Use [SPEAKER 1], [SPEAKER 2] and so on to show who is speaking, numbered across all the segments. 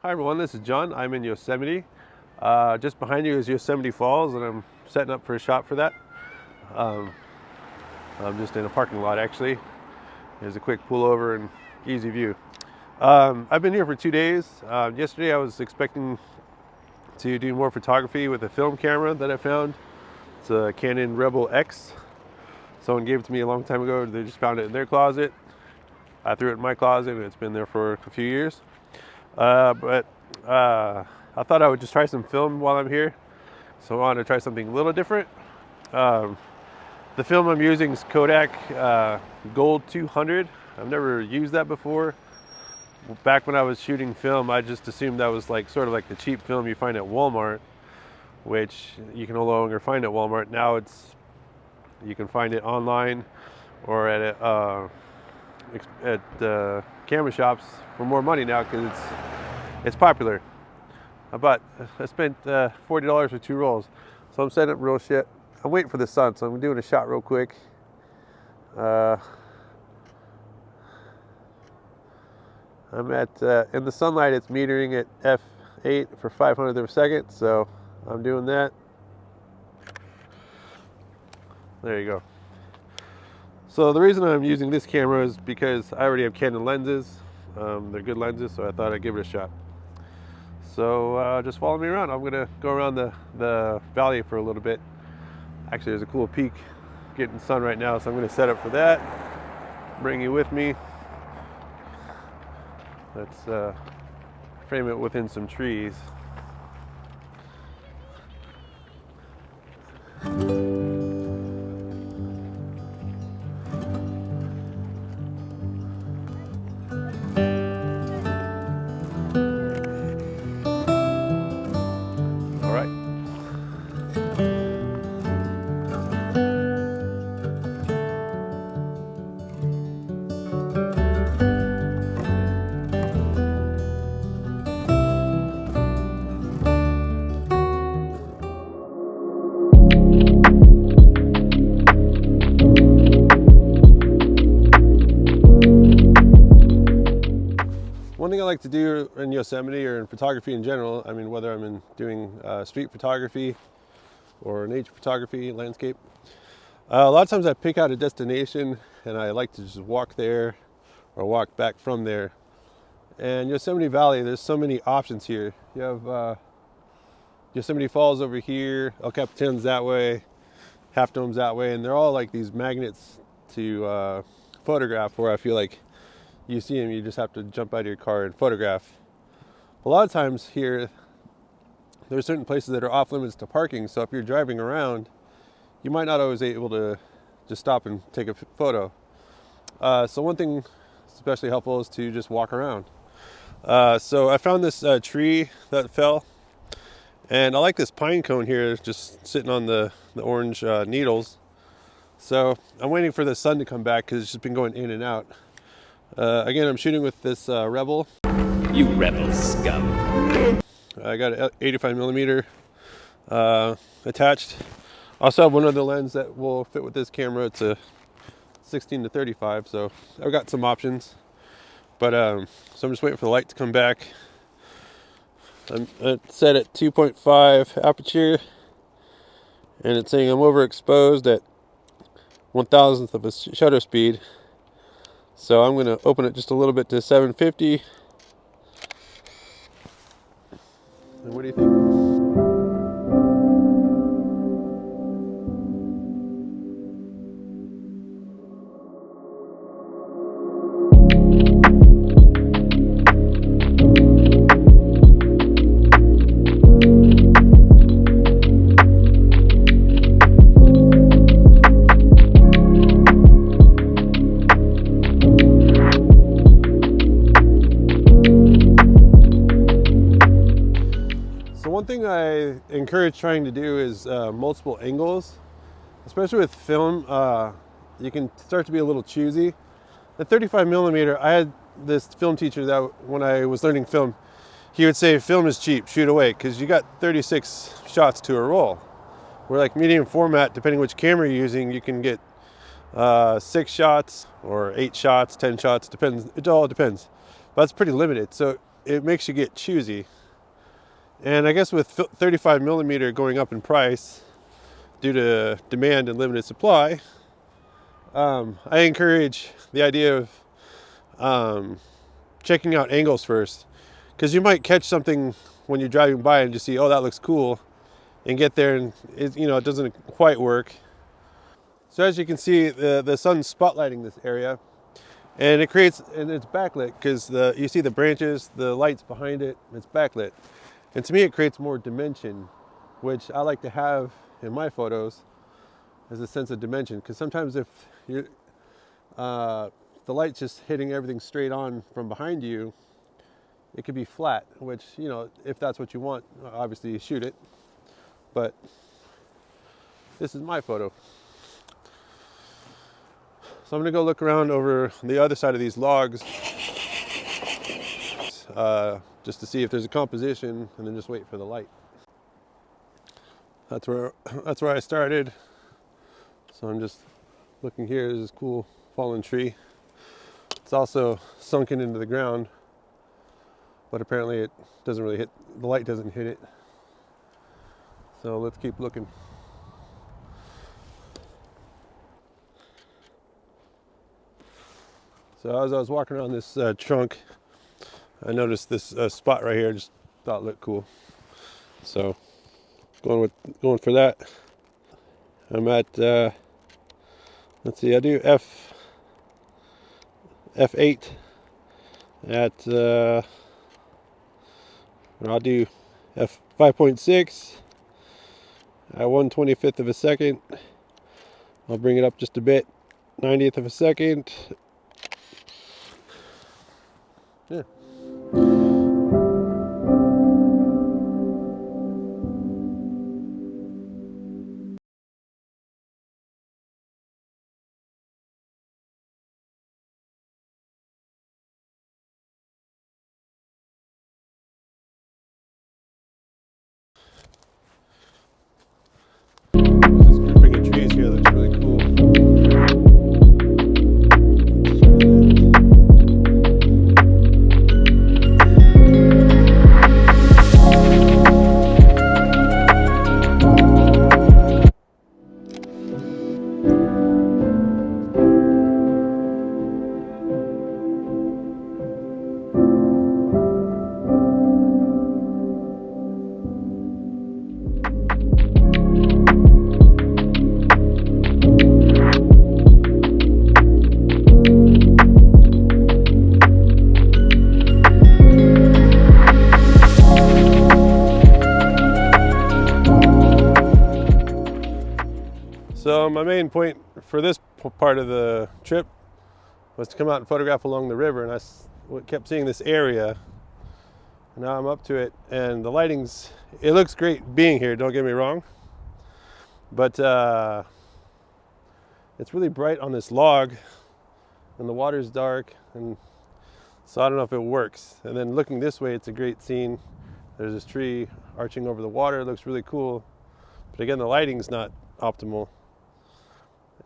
[SPEAKER 1] Hi everyone, this is John. I'm in Yosemite. Just behind you is Yosemite Falls, and I'm setting up for a shot for that. I'm just in a parking lot actually. There's a quick pullover and easy view. I've been here for 2 days. Yesterday I was expecting to do more photography with a film camera that I found. It's a Canon Rebel X. Someone gave it to me a long time ago. They just found it in their closet. I threw it in my closet and it's been there for a few years. But I thought I would just try some film while I'm here. So I wanted to try something a little different. The film I'm using is Kodak Gold 200. I've never used that before. Back when I was shooting film, I just assumed that was like sort of like the cheap film you find at Walmart, which you can no longer find at Walmart. Now you can find it online or at camera shops for more money now because it's popular. I spent $40 for 2 rolls, so I'm setting up real shit. I'm waiting for the sun, so I'm doing a shot real quick. I'm at in the sunlight. It's metering at f8 for 500th of a second, so I'm doing that. There you go. So the reason I'm using this camera is because I already have Canon lenses. They're good lenses, so I thought I'd give it a shot. So just follow me around. I'm gonna go around the valley for a little bit. Actually, there's a cool peak getting sun right now, so I'm gonna set up for that. Bring you with me. Let's frame it within some trees. One thing I like to do in Yosemite or in photography in general, I mean, whether I'm doing street photography or nature photography, landscape, a lot of times I pick out a destination and I like to just walk there or walk back from there. And Yosemite Valley, there's so many options here. You have Yosemite Falls over here, 𝗚𝗵𝗿𝗀's that way, Half Dome's that way, and they're all like these magnets to photograph, where I feel like you see them, you just have to jump out of your car and photograph. A lot of times here, there are certain places that are off limits to parking, so if you're driving around, you might not always be able to just stop and take a photo. So one thing especially helpful is to just walk around. So I found this tree that fell, and I like this pine cone here just sitting on the orange needles. So I'm waiting for the sun to come back because it's just been going in and out. Again, I'm shooting with this Rebel.
[SPEAKER 2] You rebel scum.
[SPEAKER 1] I got an 85mm attached. I also have one other lens that will fit with this camera. It's a 16-35, so I've got some options. But so I'm just waiting for the light to come back. I'm set at 2.5 aperture, and it's saying I'm overexposed at 1,000th of a shutter speed. So I'm going to open it just a little bit to 750. And what do you think? One thing I encourage trying to do is multiple angles, especially with film. You can start to be a little choosy. The 35mm, I had this film teacher that when I was learning film, he would say film is cheap, shoot away, because you got 36 shots to a roll. Where like medium format, depending which camera you're using, you can get 6 shots or 8 shots, 10 shots, depends. It all depends. But it's pretty limited. So it makes you get choosy. And I guess with 35mm going up in price due to demand and limited supply, I encourage the idea of checking out angles first, because you might catch something when you're driving by and just see, oh, that looks cool, and get there and it doesn't quite work. So as you can see, the sun's spotlighting this area, and it's backlit because you see the branches, the lights behind it, it's backlit. And to me, it creates more dimension, which I like to have in my photos as a sense of dimension. Because sometimes if the light's just hitting everything straight on from behind you, it could be flat, which, if that's what you want, obviously you shoot it. But this is my photo. So I'm gonna go look around over the other side of these logs just to see if there's a composition, and then just wait for the light. That's where I started. So I'm just looking here. There's this cool fallen tree. It's also sunken into the ground, but apparently it doesn't really hit, the light doesn't hit it. So let's keep looking. So as I was walking around this trunk, I noticed this spot right here. Just thought it looked cool. So going for that. I'm at let's see, I do f8 at I'll do f5.6 at 1/25th of a second. I'll bring it up just a bit, 90th of a second. Yeah. There's this grouping of trees here that's really cool. So my main point for this part of the trip was to come out and photograph along the river, and I kept seeing this area. Now I'm up to it, and the lighting's, it looks great being here, don't get me wrong, but it's really bright on this log, and the water's dark, and so I don't know if it works. And then looking this way, it's a great scene. There's this tree arching over the water, it looks really cool, but again, the lighting's not optimal.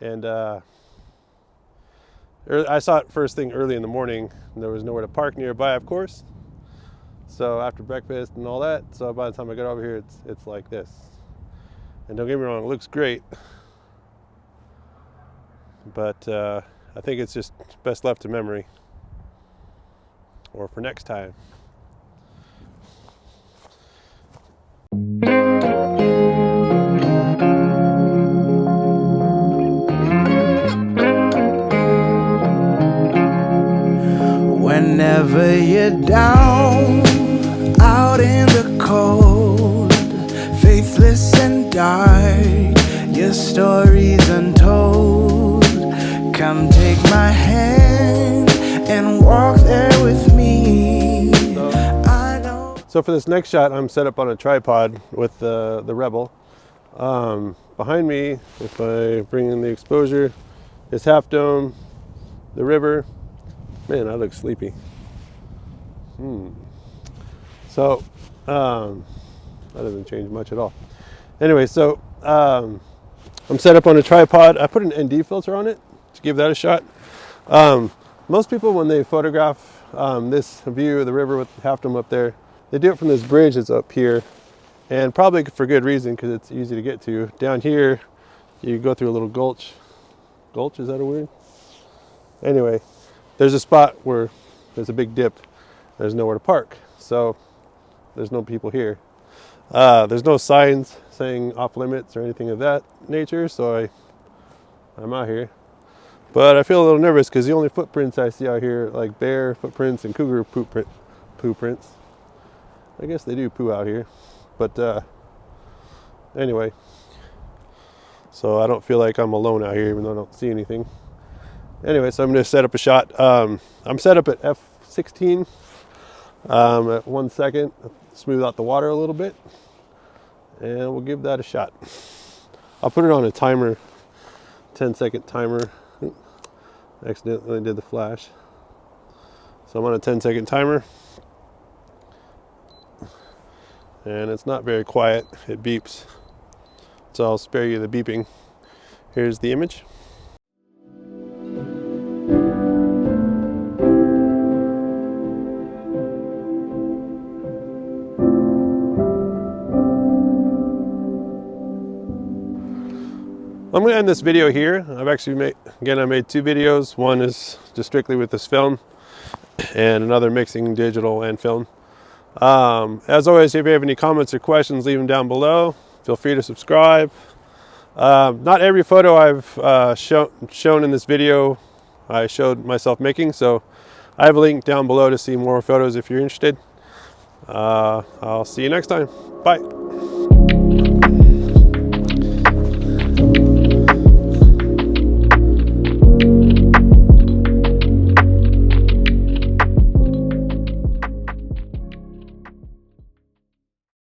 [SPEAKER 1] And I saw it first thing early in the morning, and there was nowhere to park nearby, of course. So after breakfast and all that, so by the time I got over here, it's like this. And don't get me wrong, it looks great, but I think it's just best left to memory, or for next time.
[SPEAKER 3] Whenever you're down, out in the cold, faithless and dark, your story's untold. Come take my hand and walk there with me. I know.
[SPEAKER 1] So for this next shot, I'm set up on a tripod with the Rebel. Behind me, if I bring in the exposure, is Half Dome, the river. Man, I look sleepy. So, that doesn't change much at all. Anyway, so I'm set up on a tripod. I put an ND filter on it to give that a shot. Most people, when they photograph this view of the river with Half Dome up there. They do it from this bridge that's up here, and probably for good reason because it's easy to get to. Down here, you go through a little gulch. Gulch, is that a word? Anyway, there's a spot where there's a big dip. There's nowhere to park, so there's no people here. There's no signs saying off limits or anything of that nature, so I'm out here. But I feel a little nervous because the only footprints I see out here are like bear footprints and cougar poo prints. I guess they do poo out here, but anyway. So I don't feel like I'm alone out here, even though I don't see anything. Anyway, so I'm going to set up a shot. I'm set up at f16 at 1 second, smooth out the water a little bit, and we'll give that a shot. I'll put it on a timer, 10-second timer. Accidentally did the flash. So I'm on a 10-second timer, and it's not very quiet. It beeps, so I'll spare you the beeping. Here's the image. I'm going to end this video here. I've actually made 2 videos. One is just strictly with this film, and another mixing digital and film. As always, if you have any comments or questions, leave them down below. Feel free to subscribe. Not every photo I've shown in this video I showed myself making, so I have a link down below to see more photos if you're interested. I'll see you next time. Bye.